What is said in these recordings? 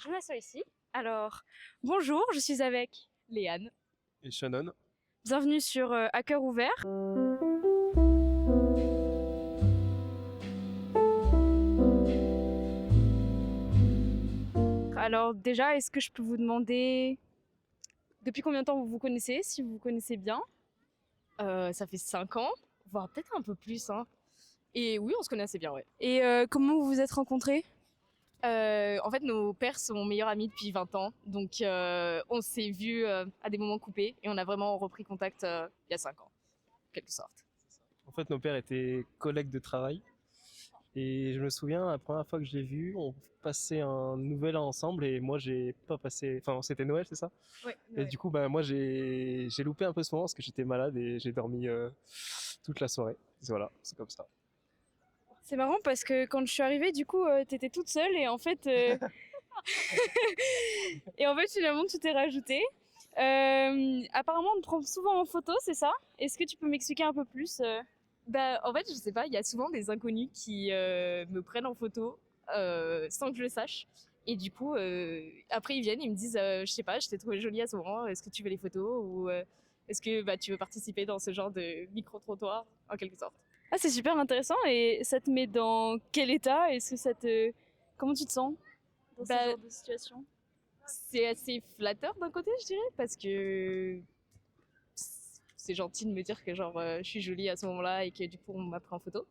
Je m'assois ici. Alors, bonjour, je suis avec Léane. Et Shannon. Bienvenue sur À cœur ouvert. Alors déjà, est-ce que je peux vous demander depuis combien de temps vous vous connaissez, si vous vous connaissez bien? Ça fait 5 ans, voire peut-être un peu plus. Hein. Et oui, on se connaît assez bien, ouais. Et comment vous vous êtes rencontrés? En fait, nos pères sont meilleurs amis depuis 20 ans. Donc, on s'est vus à des moments coupés et on a vraiment repris contact il y a 5 ans, en quelque sorte. En fait, nos pères étaient collègues de travail. Et je me souviens, la première fois que je l'ai vu, on passait un nouvel an ensemble et moi, j'ai pas passé. Enfin, c'était Noël, c'est ça? Ouais, Et du coup, bah, moi, j'ai loupé un peu ce moment parce que j'étais malade et j'ai dormi toute la soirée. Voilà, c'est comme ça. C'est marrant parce que quand je suis arrivée, du coup, t'étais toute seule et en fait, finalement, tu t'es rajouté. Apparemment, on te prend souvent en photo, c'est ça? Est-ce que tu peux m'expliquer un peu plus Bah, en fait, je sais pas, il y a souvent des inconnus qui me prennent en photo sans que je le sache. Et du coup, après, ils viennent, ils me disent, je sais pas, je t'ai trouvé jolie à ce moment, est-ce que tu veux les photos ou est-ce que bah, tu veux participer dans ce genre de micro-trottoir, en quelque sorte. Ah, c'est super intéressant et ça te met dans quel état? Est-ce que ça te... Comment tu te sens dans ce Bah, genre de situation? c'est assez flatteur d'un côté, je dirais, parce que c'est gentil de me dire que genre je suis jolie à ce moment-là et que du coup on m'a pris en photo.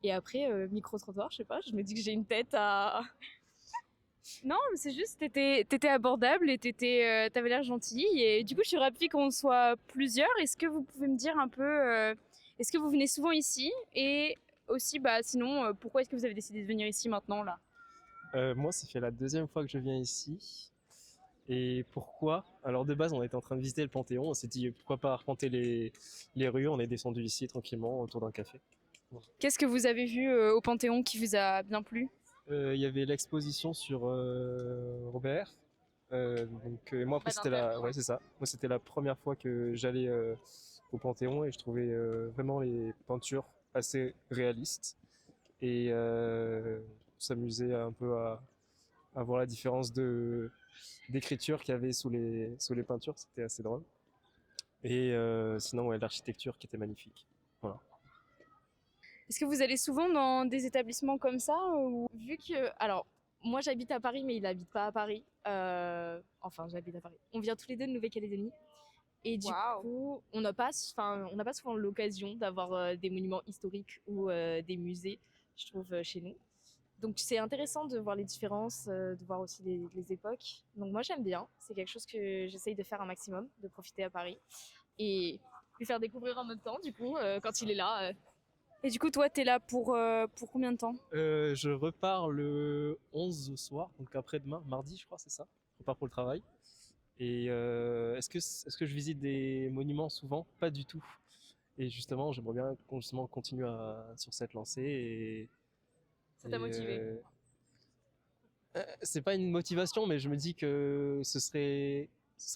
Et après, micro-trottoir, je sais pas, je me dis que j'ai une tête à... Non, mais c'est juste, t'étais abordable et t'avais l'air gentille. Et du coup, je suis ravie qu'on soit plusieurs. Est-ce que vous pouvez me dire un peu, est-ce que vous venez souvent ici? Et aussi, bah, sinon, pourquoi est-ce que vous avez décidé de venir ici maintenant, là? Moi, ça fait la deuxième fois que je viens ici. Et pourquoi? Alors de base, on était en train de visiter le Panthéon. On s'est dit pourquoi pas arpenter les rues. On est descendu ici tranquillement autour d'un café. Qu'est-ce que vous avez vu au Panthéon qui vous a bien plu? Il y avait l'exposition sur Robert. Moi après c'était la, ouais c'est ça. Moi c'était la première fois que j'allais au Panthéon et je trouvais vraiment les peintures assez réalistes et on s'amusait un peu à voir la différence de d'écriture qu'il y avait sous les peintures. C'était assez drôle. Et sinon ouais, l'architecture qui était magnifique. Voilà. Est-ce que vous allez souvent dans des établissements comme ça ou... Vu que... Alors, moi j'habite à Paris, mais il habite pas à Paris. Enfin, j'habite à Paris. On vient tous les deux de Nouvelle-Calédonie. Et du Waouh. coup, on n'a pas souvent l'occasion d'avoir des monuments historiques ou des musées, je trouve, chez nous. Donc c'est intéressant de voir les différences, de voir aussi les époques. Donc moi j'aime bien, c'est quelque chose que j'essaye de faire un maximum, de profiter à Paris et lui faire découvrir en même temps, du coup, quand il est là. Et du coup, toi, t'es là pour combien de temps? Je repars le 11 au soir, donc après-demain, mardi je crois, c'est ça. Je repars pour le travail. Et est-ce que je visite des monuments souvent? Pas du tout. Et justement, j'aimerais bien justement continuer sur cette lancée. Ça Et t'a motivé? c'est pas une motivation, mais je me dis que ce serait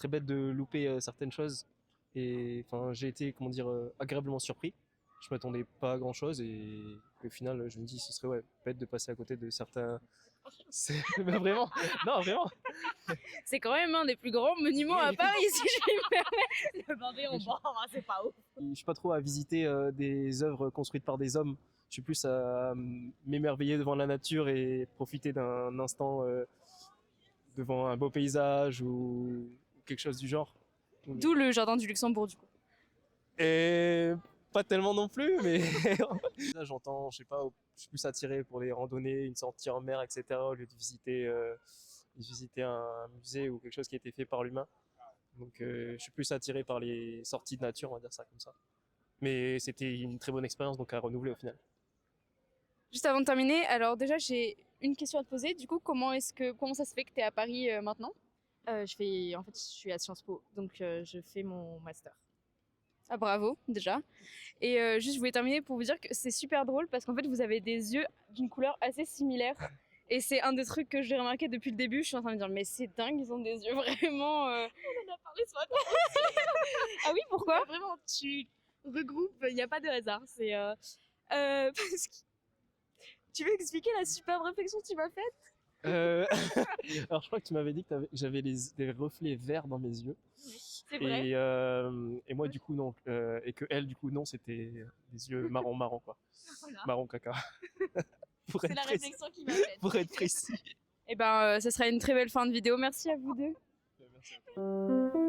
bête de louper certaines choses. Et enfin, j'ai été, comment dire, agréablement surpris. Je m'attendais pas à grand chose et au final, je me dis, ce serait ouais, bête de passer à côté de certains. C'est mais vraiment, non vraiment. C'est quand même un des plus grands monuments à Paris, si je puis me permettre. Le bandé en bord, c'est pas ouf. Je suis pas trop à visiter des œuvres construites par des hommes. Je suis plus à m'émerveiller devant la nature et profiter d'un instant devant un beau paysage ou quelque chose du genre. D'où le jardin du Luxembourg, du coup. Et pas tellement non plus, mais là j'entends, je sais pas, je suis plus attiré pour les randonnées, une sortie en mer, etc. Au lieu de visiter un musée ou quelque chose qui a été fait par l'humain. Donc je suis plus attiré par les sorties de nature, on va dire ça comme ça. Mais c'était une très bonne expérience, donc à renouveler au final. Juste avant de terminer, alors déjà, j'ai une question à te poser. Du coup, comment ça se fait que tu es à Paris maintenant? En fait, je suis à Sciences Po, donc je fais mon master. Ah, bravo, déjà. Et juste, je voulais terminer pour vous dire que c'est super drôle parce qu'en fait, vous avez des yeux d'une couleur assez similaire. Et c'est un des trucs que j'ai remarqué depuis le début. Je suis en train de me dire, mais c'est dingue, ils ont des yeux vraiment. On en a parlé ce matin. Ah oui, pourquoi? Vraiment, tu regroupes, il n'y a pas de hasard. C'est parce que tu veux expliquer la superbe réflexion que tu m'as faite? Alors je crois que tu m'avais dit que j'avais des reflets verts dans mes yeux. C'est vrai. Et moi du coup non. Et que elle du coup non, c'était des yeux marron quoi. Voilà. Marron caca. Pour C'est être la précis. réflexion qui m'a faite. Pour être précis. Et ben, ce sera une très belle fin de vidéo. Merci à vous deux. Merci à toi.